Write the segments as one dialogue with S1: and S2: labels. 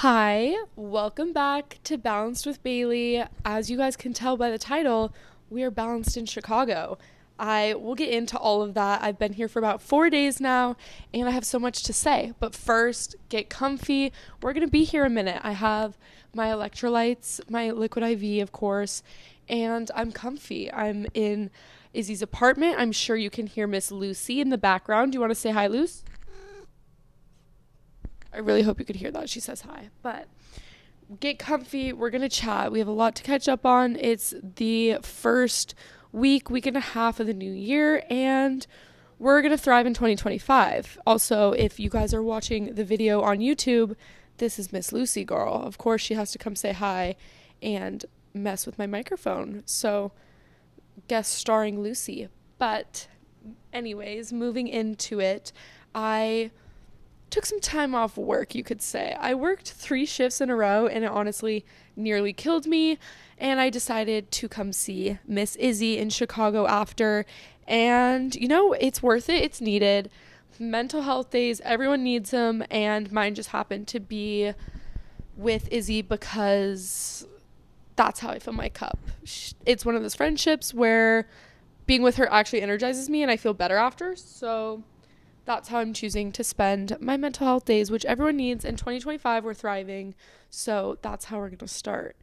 S1: Hi, welcome back to Balanced with Bailey. As you guys can tell by the title, we are balanced in Chicago. I will get into all of that. I've been here for about 4 days now, and I have so much to say. But first, get comfy. We're going to be here a minute. I have my electrolytes, my liquid IV, of course, and I'm comfy. I'm in Izzy's apartment. I'm sure you can hear Miss Lucy in the background. Do you want to say hi, Luce? I really hope you could hear that. She says hi. But get comfy. We're going to chat. We have a lot to catch up on. It's the first week and a half of the new year, and we're going to thrive in 2025. Also, if you guys are watching the video on YouTube, this is Miss Lucy girl. Of course, she has to come say hi and mess with my microphone. So, guest starring Lucy. But, anyways, moving into it, I took some time off work, you could say. I worked 3 shifts in a row, and it honestly nearly killed me. And I decided to come see Miss Izzy in Chicago after. And, it's worth it. It's needed. Mental health days, everyone needs them. And mine just happened to be with Izzy because that's how I fill my cup. It's one of those friendships where being with her actually energizes me and I feel better after. So that's how I'm choosing to spend my mental health days, which everyone needs. In 2025, we're thriving. So that's how we're going to start.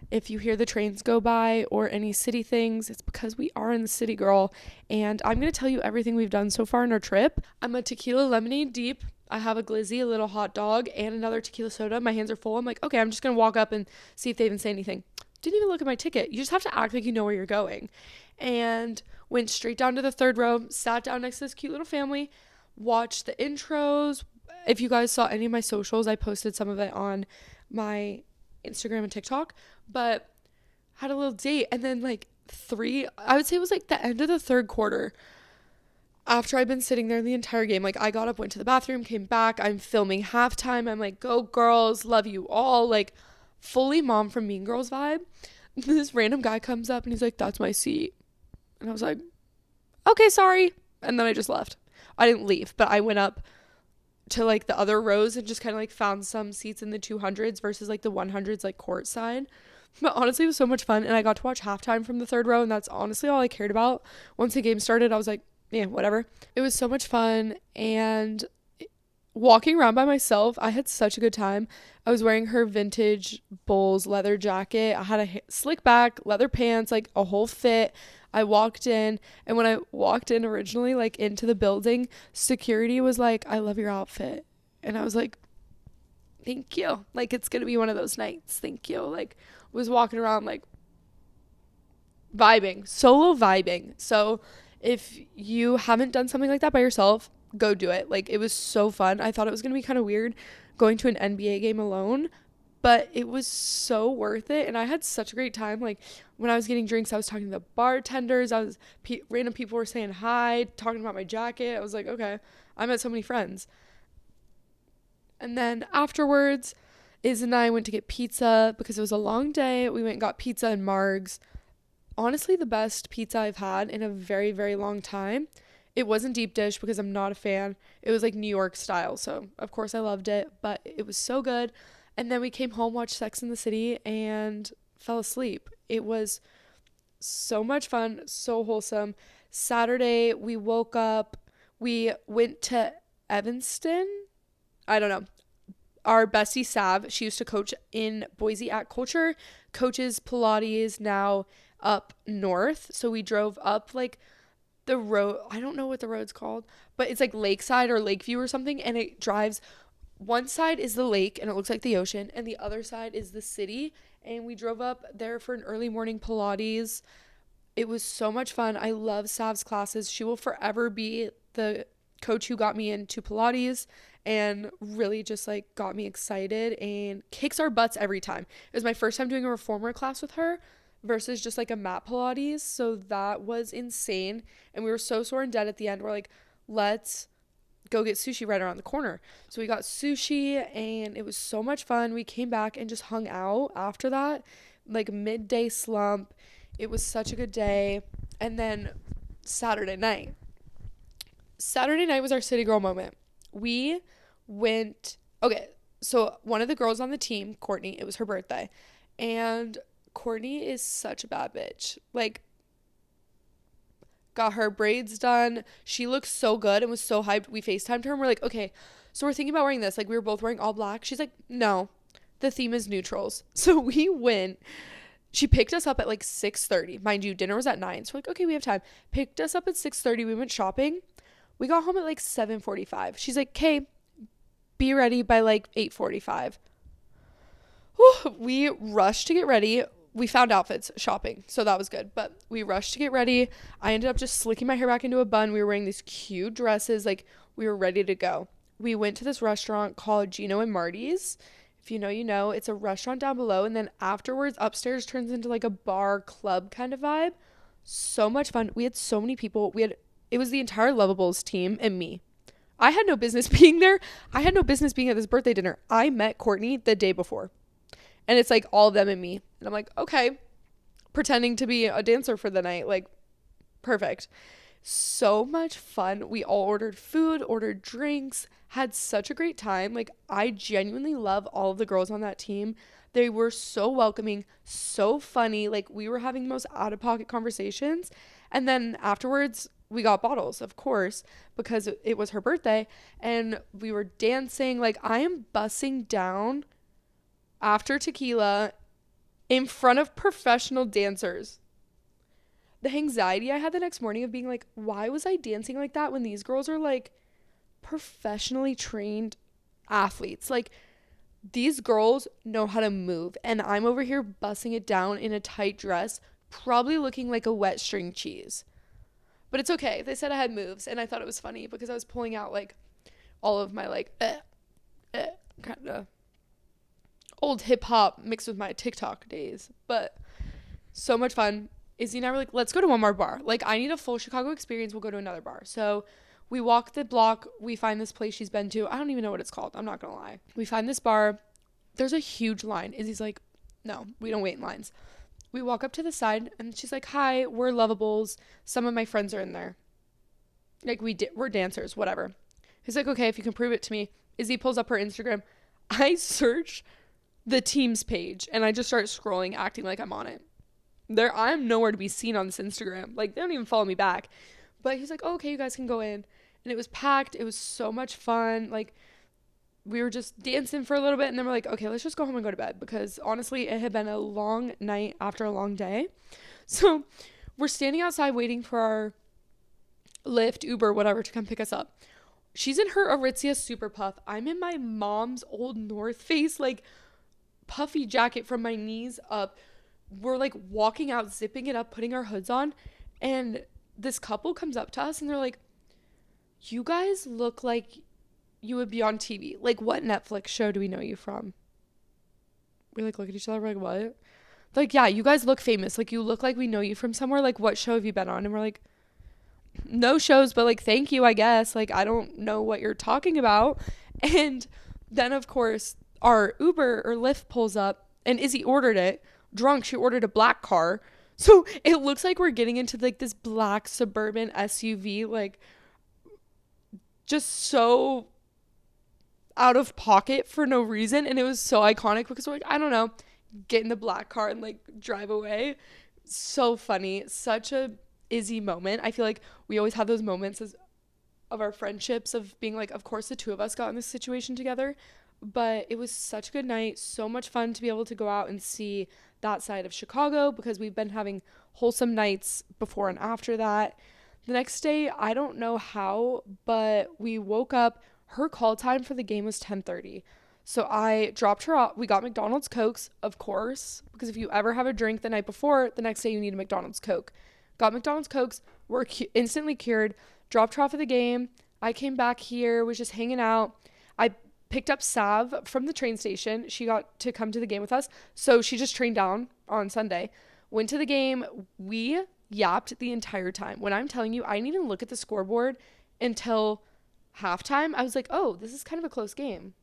S1: If you hear the trains go by or any city things, it's because we are in the city, girl. And I'm going to tell you everything we've done so far in our trip. I'm a tequila lemonade deep. I have a glizzy, a little hot dog, and another tequila soda. My hands are full. I'm like, okay, I'm just going to walk up and see if they even say anything. Didn't even look at my ticket. You just have to act like you know where you're going. And went straight down to the third row, sat down next to this cute little family, watched the intros. If you guys saw any of my socials, I posted some of it on my Instagram and TikTok, but had a little date. And then I would say it was like the end of the third quarter, after I'd been sitting there the entire game, like I got up, went to the bathroom, came back, I'm filming halftime. I'm like, go girls, love you all, like fully Mom from Mean Girls vibe. This random guy comes up and he's like, that's my seat. And I was like, okay, sorry. And then I just left. I didn't leave, but I went up to like the other rows and just kind of like found some seats in the 200s versus like the 100s, like court side. But honestly, it was so much fun. And I got to watch halftime from the third row. And that's honestly all I cared about. Once the game started, I was like, yeah, whatever. It was so much fun. And walking around by myself, I had such a good time. I was wearing her vintage Bulls leather jacket. I had a slick back, leather pants, like a whole fit. I walked in, and when I walked in originally, like into the building, security was like, I love your outfit. And I was like, thank you. Like, it's going to be one of those nights. Thank you. Like, was walking around, like, vibing, solo vibing. So if you haven't done something like that by yourself, go do it. Like, it was so fun. I thought it was going to be kind of weird going to an NBA game alone, but it was so worth it. And I had such a great time. Like, when I was getting drinks, I was talking to the bartenders. Random people were saying hi, talking about my jacket. I was like, okay, I met so many friends. And then afterwards, Iz and I went to get pizza because it was a long day. We went and got pizza and Margs. Honestly, the best pizza I've had in a very, very long time. It wasn't deep dish because I'm not a fan. It was like New York style. So, of course, I loved it, but it was so good. And then we came home, watched Sex in the City, and fell asleep. It was so much fun, so wholesome. Saturday, we woke up. We went to Evanston. I don't know. Our bestie Sav, she used to coach in Boise at Culture, coaches Pilates now up north. So we drove up like the road. I don't know what the road's called, but it's like Lakeside or Lakeview or something. And it drives, one side is the lake and it looks like the ocean, and the other side is the city. And we drove up there for an early morning Pilates. It was so much fun. I love Sav's classes. She will forever be the coach who got me into Pilates and really just like got me excited and kicks our butts every time. It was my first time doing a reformer class with her versus just like a mat Pilates. So that was insane. And we were so sore and dead at the end. We're like, let's go get sushi right around the corner. So we got sushi and it was so much fun. We came back and just hung out after that, like midday slump. It was such a good day. And then Saturday night. Saturday night was our city girl moment. We went, okay, So one of the girls on the team, Courtney, it was her birthday. And Courtney is such a bad bitch. Like, got her braids done. She looked so good and was so hyped. We FaceTimed her and we're like, okay, so we're thinking about wearing this. Like, we were both wearing all black. She's like, no, the theme is neutrals. So we went. She picked us up at like 6:30. Mind you, dinner was at 9. So we're like, okay, we have time. Picked us up at 6:30. We went shopping. We got home at like 7:45. She's like, okay, be ready by like 8:45. We rushed to get ready. We found outfits shopping, so that was good. But we rushed to get ready. I ended up just slicking my hair back into a bun. We were wearing these cute dresses. Like, we were ready to go. We went to this restaurant called Gino and Marty's. If you know, you know. It's a restaurant down below. And then afterwards, upstairs turns into like a bar club kind of vibe. So much fun. We had so many people. It was the entire Lovables team and me. I had no business being there. I had no business being at this birthday dinner. I met Courtney the day before. And it's like all of them and me. And I'm like, okay, pretending to be a dancer for the night. Like, perfect. So much fun. We all ordered food, ordered drinks, had such a great time. Like, I genuinely love all of the girls on that team. They were so welcoming, so funny. Like, we were having the most out-of-pocket conversations. And then afterwards, we got bottles, of course, because it was her birthday. And we were dancing. Like, I am bussing down after tequila in front of professional dancers. The anxiety I had the next morning of being like, why was I dancing like that when these girls are like professionally trained athletes? Like, these girls know how to move, and I'm over here bussing it down in a tight dress, probably looking like a wet string cheese. But it's okay. They said I had moves, and I thought it was funny because I was pulling out like all of my like kind of old hip hop mixed with my TikTok days. But so much fun. Izzy and I were like, let's go to one more bar. Like, I need a full Chicago experience. We'll go to another bar. So we walk the block. We find this place she's been to. I don't even know what it's called. I'm not going to lie. We find this bar. There's a huge line. Izzy's like, no, we don't wait in lines. We walk up to the side and she's like, hi, we're Lovables. Some of my friends are in there. Like, we're dancers, whatever. He's like, okay, if you can prove it to me. Izzy pulls up her Instagram. I search the team's page and I just start scrolling, acting like I'm on it. I'm nowhere to be seen on this Instagram. Like, they don't even follow me back. But he's like, oh, okay, you guys can go in. And it was packed. It was so much fun. Like, we were just dancing for a little bit. And then we're like, okay, let's just go home and go to bed. Because honestly, it had been a long night after a long day. So we're standing outside waiting for our Lyft, Uber, whatever, to come pick us up. She's in her Aritzia Super Puff. I'm in my mom's old North Face, like, puffy jacket from my knees up. We're like walking out, zipping it up, putting our hoods on, and this couple comes up to us and they're like, you guys look like you would be on TV. Like, what Netflix show do we know you from? We like look at each other, we're like, what? They're like, yeah, you guys look famous. Like, you look like we know you from somewhere. Like, what show have you been on? And we're like, no shows, but like, thank you, I guess. Like, I don't know what you're talking about. And then of course our Uber or Lyft pulls up and Izzy ordered it. Drunk, she ordered a black car. So it looks like we're getting into like this black suburban SUV, like, just so out of pocket for no reason. And it was so iconic because we're like, I don't know, get in the black car and like drive away. So funny. Such a Izzy moment. I feel like we always have those moments of our friendships of being like, of course the two of us got in this situation together. But it was such a good night. So much fun to be able to go out and see that side of Chicago because we've been having wholesome nights before and after that. The next day, I don't know how, but we woke up. Her call time for the game was 10:30. So I dropped her off. We got McDonald's Cokes, of course, because if you ever have a drink the night before, the next day you need a McDonald's Coke. Got McDonald's Cokes. We're instantly cured. Dropped her off at the game. I came back here, was just hanging out. I picked up Sav from the train station. She got to come to the game with us. So she just trained down on Sunday. Went to the game. We yapped the entire time. When I'm telling you, I didn't even look at the scoreboard until halftime. I was like, oh, this is kind of a close game.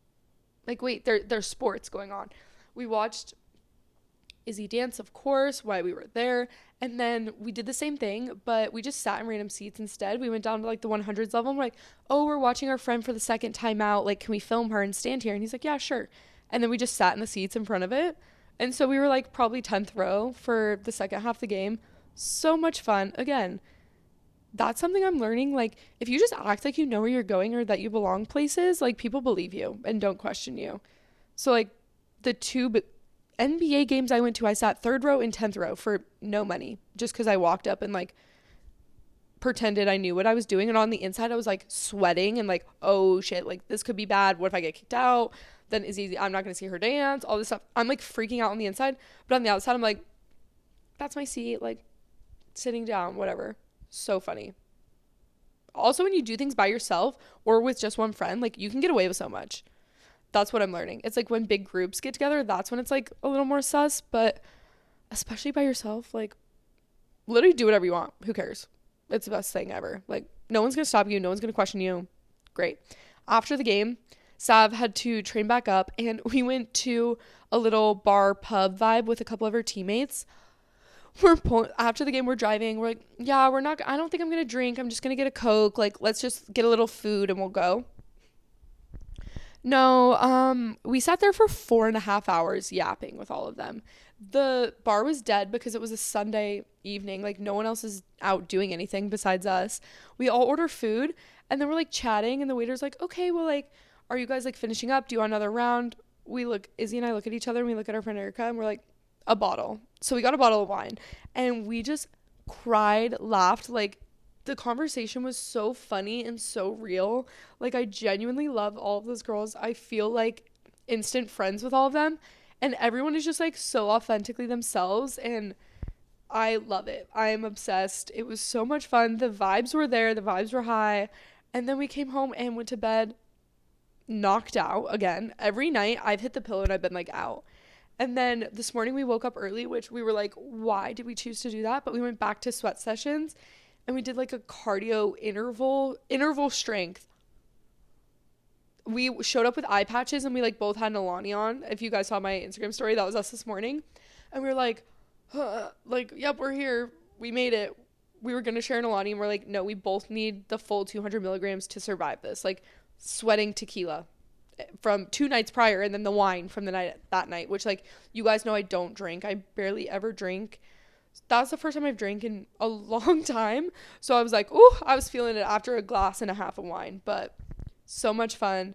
S1: Like, wait, there's sports going on. We watched Izzy dance, of course, why we were there. And then we did the same thing, but we just sat in random seats instead. We went down to like the 100s level and we're like, oh, we're watching our friend for the second time out. Like, can we film her and stand here? And he's like, yeah, sure. And then we just sat in the seats in front of it. And so we were like probably 10th row for the second half of the game. So much fun. Again, that's something I'm learning. Like, if you just act like you know where you're going or that you belong places, like, people believe you and don't question you. So, like, the two NBA games I went to, I sat 3rd row and 10th row for no money, just because I walked up and, like, pretended I knew what I was doing. And on the inside, I was, like, sweating and, like, oh, shit, like, this could be bad. What if I get kicked out? Then it's easy. I'm not going to see her dance, all this stuff. I'm, like, freaking out on the inside. But on the outside, I'm like, that's my seat, like, sitting down, whatever. So funny. Also, when you do things by yourself or with just one friend, like, you can get away with so much. That's what I'm learning. It's like when big groups get together, that's when it's like a little more sus, but especially by yourself, like, literally do whatever you want. Who cares? It's the best thing ever. Like, no one's gonna stop you, no one's gonna question you. Great. After the game, Sav had to train back up and we went to a little bar pub vibe with a couple of her teammates. After the game, we're driving, we're like, yeah, I don't think I'm gonna drink, I'm just gonna get a Coke, like, let's just get a little food and we'll go. No, we sat there for 4.5 hours yapping with all of them. The bar was dead because it was a Sunday evening. Like, no one else is out doing anything besides us. We all order food and then we're like chatting and the waiter's like, okay, well, like, are you guys like finishing up? Do you want another round? Izzy and I look at each other and we look at our friend Erica and we're like, a bottle. So we got a bottle of wine and we just cried, laughed, like, the conversation was so funny and so real. Like, I genuinely love all of those girls. I feel like instant friends with all of them. And everyone is just, like, so authentically themselves. And I love it. I am obsessed. It was so much fun. The vibes were there. The vibes were high. And then we came home and went to bed knocked out again. Every night I've hit the pillow and I've been, like, out. And then this morning we woke up early, which we were like, why did we choose to do that? But we went back to sweat sessions. And we did like a cardio interval strength. We showed up with eye patches and we like both had an Alani on. If you guys saw my Instagram story, that was us this morning. And we were like, yep, we're here. We made it. We were going to share an Alani and we're like, no, we both need the full 200 milligrams to survive this. Like, sweating tequila from 2 nights prior and then the wine from that night, which, like, you guys know I don't drink. I barely ever drink. That's the first time I've drank in a long time. So I was like, ooh, I was feeling it after a glass and a half of wine. But so much fun.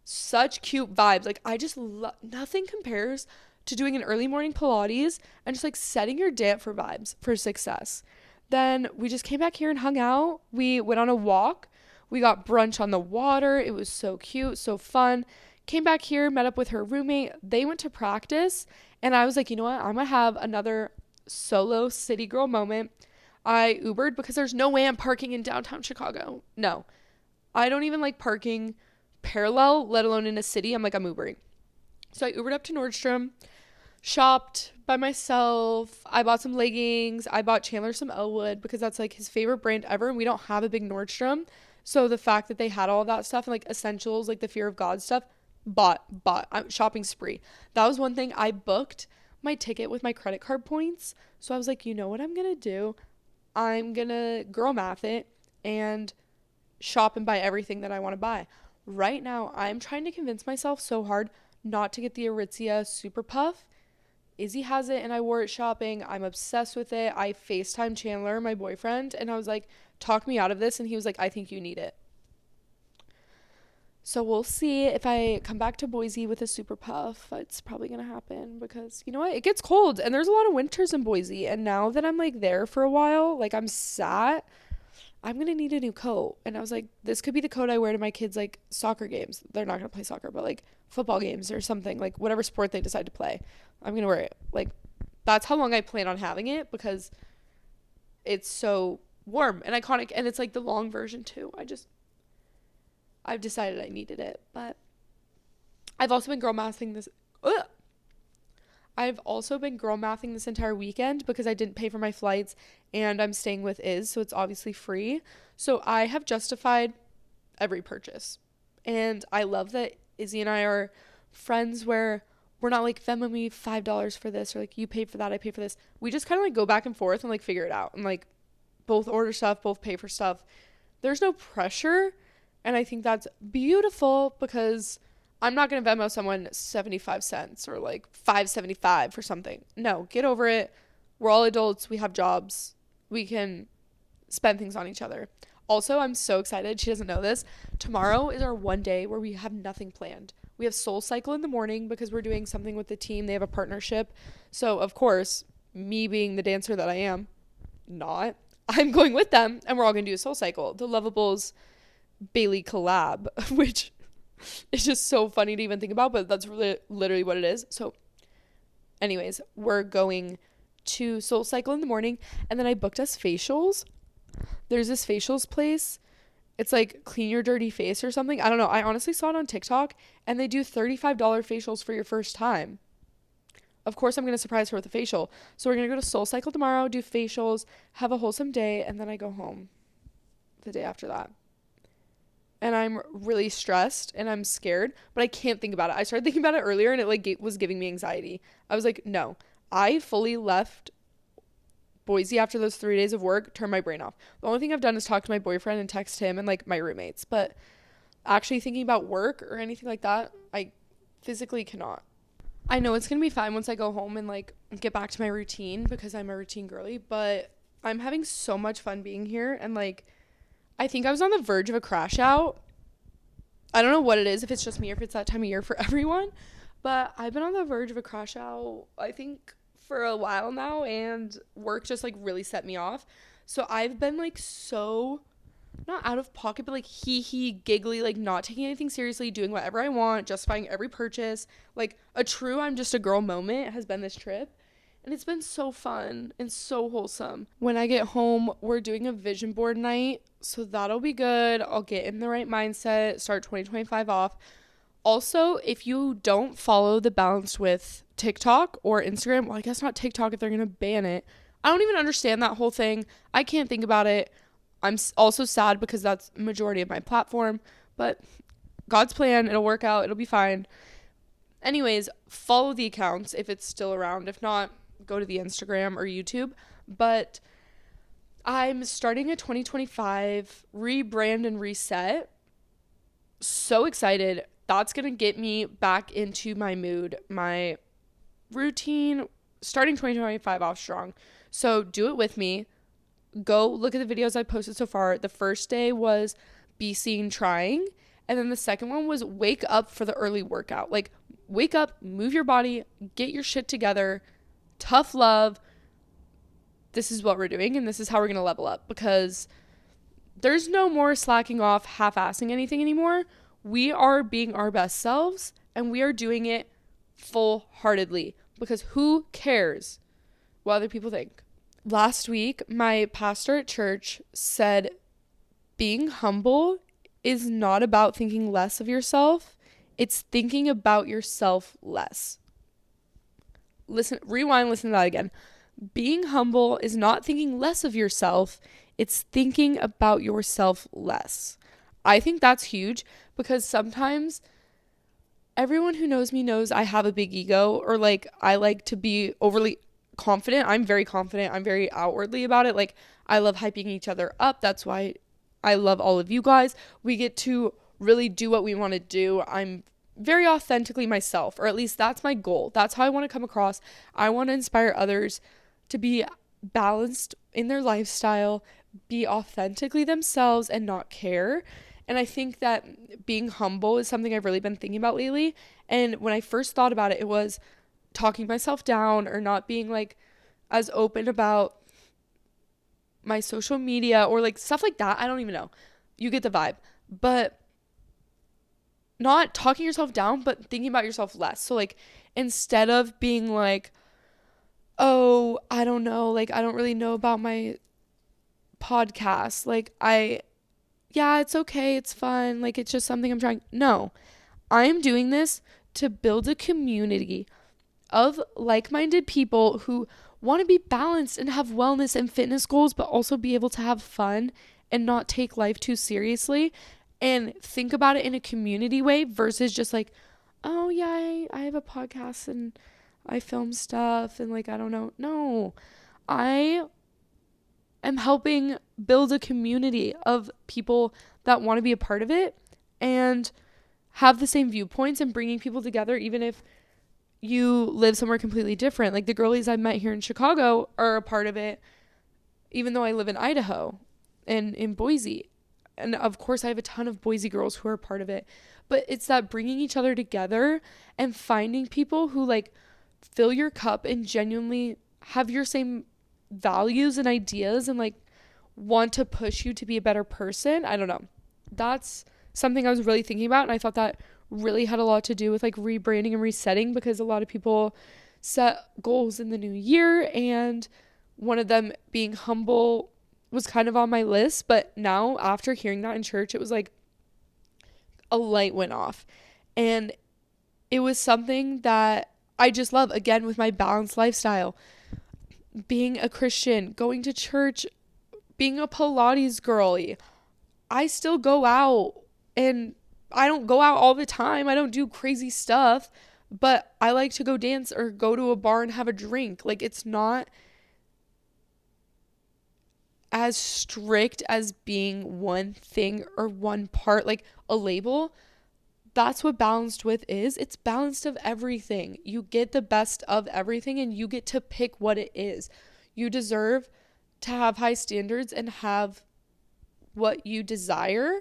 S1: Such cute vibes. Like, I just nothing compares to doing an early morning Pilates and just, like, setting your day up for vibes, for success. Then we just came back here and hung out. We went on a walk. We got brunch on the water. It was so cute, so fun. Came back here, met up with her roommate. They went to practice. And I was like, you know what? I'm going to have another solo city girl moment. I Ubered because there's no way I'm parking in downtown Chicago. No, I don't even like parking parallel, let alone in a city. I'm Ubering. So I Ubered up to Nordstrom, shopped by myself. I bought some leggings. I bought Chandler some Elwood because that's like his favorite brand ever. And we don't have a big Nordstrom. So the fact that they had all of that stuff and like essentials, like the Fear of God stuff, bought. Shopping spree. That was one thing. I booked my ticket with my credit card points. So I was like, you know what I'm going to do? I'm going to girl math it and shop and buy everything that I want to buy. Right now, I'm trying to convince myself so hard not to get the Aritzia Super Puff. Izzy has it and I wore it shopping. I'm obsessed with it. I FaceTimed Chandler, my boyfriend, and I was like, talk me out of this. And he was like, I think you need it. So we'll see if I come back to Boise with a Super Puff. It's probably going to happen because, you know what? It gets cold and there's a lot of winters in Boise. And now that I'm like there for a while, like I'm sat, I'm going to need a new coat. And I was like, this could be the coat I wear to my kids' like soccer games. They're not going to play soccer, but like football games or something, like whatever sport they decide to play. I'm going to wear it. Like, that's how long I plan on having it because it's so warm and iconic. And it's like the long version too. I've decided I needed it, but I've also been girl mathing this. I've also been girl mathing this entire weekend because I didn't pay for my flights and I'm staying with Iz, so it's obviously free. So I have justified every purchase. And I love that Izzy and I are friends where we're not like Venmo me $5 for this, or like you pay for that, I pay for this. We just kind of like go back and forth and like figure it out and like both order stuff, both pay for stuff. There's no pressure. And I think that's beautiful because I'm not going to Venmo someone 75 cents or like $5.75 for something. No, get over it. We're all adults. We have jobs. We can spend things on each other. Also, I'm so excited. She doesn't know this. Tomorrow is our one day where we have nothing planned. We have Soul Cycle in the morning because we're doing something with the team. They have a partnership. So, of course, me being the dancer that I am, I'm going with them and we're all going to do a Soul Cycle. The Lovables Bailey collab, which is just so funny to even think about, but that's really literally what it is. So anyways, we're going to Soul Cycle in the morning, and then I booked us facials. There's this facials place. It's like Clean Your Dirty Face or something. I don't know. I honestly saw it on TikTok, and they do $35 facials for your first time. Of course, I'm going to surprise her with a facial. So we're going to go to Soul Cycle tomorrow, do facials, have a wholesome day, and then I go home the day after that. And I'm really stressed and I'm scared, but I can't think about it. I started thinking about it earlier and it like was giving me anxiety. I was like, no, I fully left Boise after those 3 days of work, turned my brain off. The only thing I've done is talk to my boyfriend and text him and like my roommates, but actually thinking about work or anything like that, I physically cannot. I know it's going to be fine once I go home and like get back to my routine because I'm a routine girly, but I'm having so much fun being here. And like, I think I was on the verge of a crash out. I don't know what it is, if it's just me or if it's that time of year for everyone, but I've been on the verge of a crash out, I think, for a while now, and work just like really set me off. So I've been like so not out of pocket, but like giggly, like not taking anything seriously, doing whatever I want, justifying every purchase. Like a true I'm just a girl moment has been this trip. And it's been so fun and so wholesome. When I get home, we're doing a vision board night. So that'll be good. I'll get in the right mindset, start 2025 off. Also, if you don't follow the Balanced With TikTok or Instagram, well, I guess not TikTok if they're going to ban it. I don't even understand that whole thing. I can't think about it. I'm also sad because that's majority of my platform. But God's plan, it'll work out. It'll be fine. Anyways, follow the accounts if it's still around. If not, go to the Instagram or YouTube. But I'm starting a 2025 rebrand and reset. So excited. That's going to get me back into my mood, my routine, starting 2025 off strong. So do it with me. Go look at the videos I posted so far. The first day was be seen trying. And then the second one was wake up for the early workout. Like, wake up, move your body, get your shit together. Tough love. This is what we're doing, and this is how we're going to level up, because there's no more slacking off, half-assing anything anymore. We are being our best selves, and we are doing it full-heartedly, because who cares what other people think? Last week, my pastor at church said being humble is not about thinking less of yourself. It's thinking about yourself less. Listen to that again. Being humble is not thinking less of yourself. It's thinking about yourself less. I think that's huge, because sometimes everyone who knows me knows I have a big ego, or like I like to be overly confident. I'm very confident. I'm very outwardly about it. Like, I love hyping each other up. That's why I love all of you guys. We get to really do what we want to do. I'm very authentically myself, or at least that's my goal. That's how I want to come across. I want to inspire others to be balanced in their lifestyle, be authentically themselves, and not care. And I think that being humble is something I've really been thinking about lately. And when I first thought about it, it was talking myself down or not being like as open about my social media or like stuff like that. I don't even know. You get the vibe. But not talking yourself down, but thinking about yourself less. So like, instead of being like, oh, I don't know, like, I don't really know about my podcast. Like, yeah, it's okay. It's fun. Like, it's just something I'm trying. No, I'm doing this to build a community of like-minded people who want to be balanced and have wellness and fitness goals, but also be able to have fun and not take life too seriously and think about it in a community way versus just like, oh yeah, I have a podcast and I film stuff and like I don't know. No. I am helping build a community of people that want to be a part of it and have the same viewpoints and bringing people together even if you live somewhere completely different. Like the girlies I've met here in Chicago are a part of it even though I live in Idaho and in Boise. And of course I have a ton of Boise girls who are a part of it. But it's that bringing each other together and finding people who like fill your cup and genuinely have your same values and ideas and like want to push you to be a better person. I don't know. That's something I was really thinking about, and I thought that really had a lot to do with like rebranding and resetting, because a lot of people set goals in the new year and one of them being humble was kind of on my list. But now after hearing that in church, it was like a light went off, and it was something that I just love, again, with my balanced lifestyle, being a Christian, going to church, being a Pilates girly. I still go out, and I don't go out all the time. I don't do crazy stuff, but I like to go dance or go to a bar and have a drink. Like, it's not as strict as being one thing or one part, like a label. That's what balanced with is. It's balanced of everything. You get the best of everything and you get to pick what it is. You deserve to have high standards and have what you desire.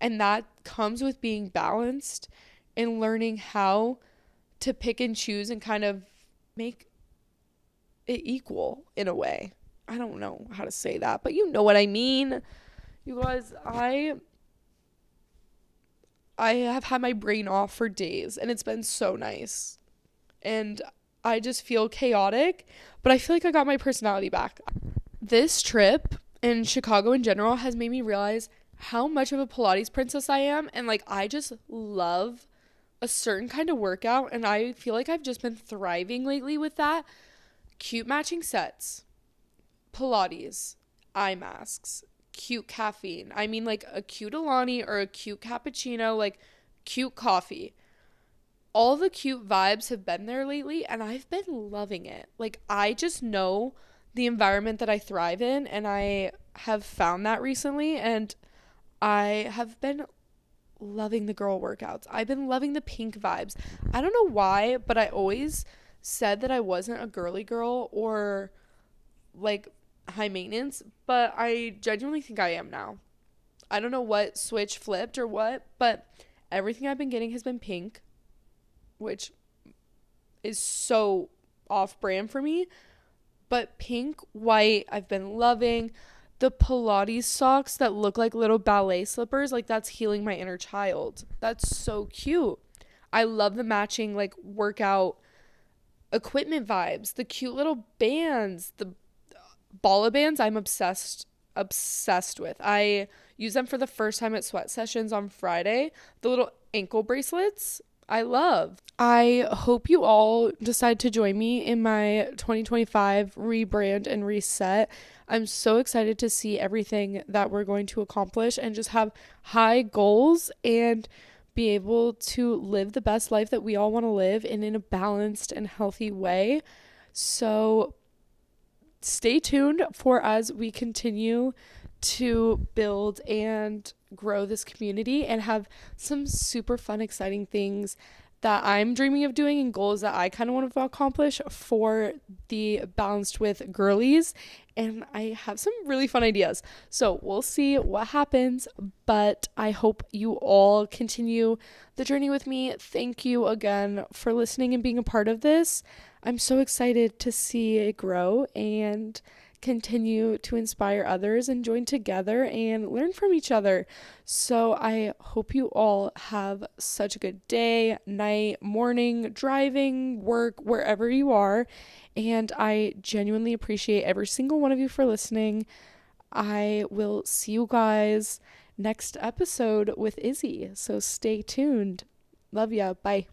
S1: And that comes with being balanced and learning how to pick and choose and kind of make it equal in a way. I don't know how to say that, but you know what I mean. You guys, I have had my brain off for days and it's been so nice. And I just feel chaotic, but I feel like I got my personality back. This trip in Chicago in general has made me realize how much of a Pilates princess I am. And like, I just love a certain kind of workout. And I feel like I've just been thriving lately with that. Cute matching sets, Pilates, eye masks, cute caffeine. I mean, like a cute Alani or a cute cappuccino, like cute coffee. All the cute vibes have been there lately, and I've been loving it. Like, I just know the environment that I thrive in, and I have found that recently, and I have been loving the girl workouts. I've been loving the pink vibes. I don't know why, but I always said that I wasn't a girly girl or like high maintenance, but I genuinely think I am now. I don't know what switch flipped or what, but everything I've been getting has been pink, which is so off brand for me. But pink, white, I've been loving. The Pilates socks that look like little ballet slippers, like that's healing my inner child. That's so cute. I love the matching like workout equipment vibes, the cute little bands, the Bala bands I'm obsessed with. I use them for the first time at sweat sessions on Friday. The little ankle bracelets I love. I hope you all decide to join me in my 2025 rebrand and reset. I'm so excited to see everything that we're going to accomplish and just have high goals and be able to live the best life that we all want to live and in a balanced and healthy way. So stay tuned for as we continue to build and grow this community and have some super fun, exciting things that I'm dreaming of doing and goals that I kind of want to accomplish for the Balanced with Girlies. And I have some really fun ideas. So we'll see what happens, but I hope you all continue the journey with me. Thank you again for listening and being a part of this. I'm so excited to see it grow and continue to inspire others and join together and learn from each other. So I hope you all have such a good day, night, morning, driving, work, wherever you are. And I genuinely appreciate every single one of you for listening. I will see you guys next episode with Izzy. So stay tuned. Love ya. Bye.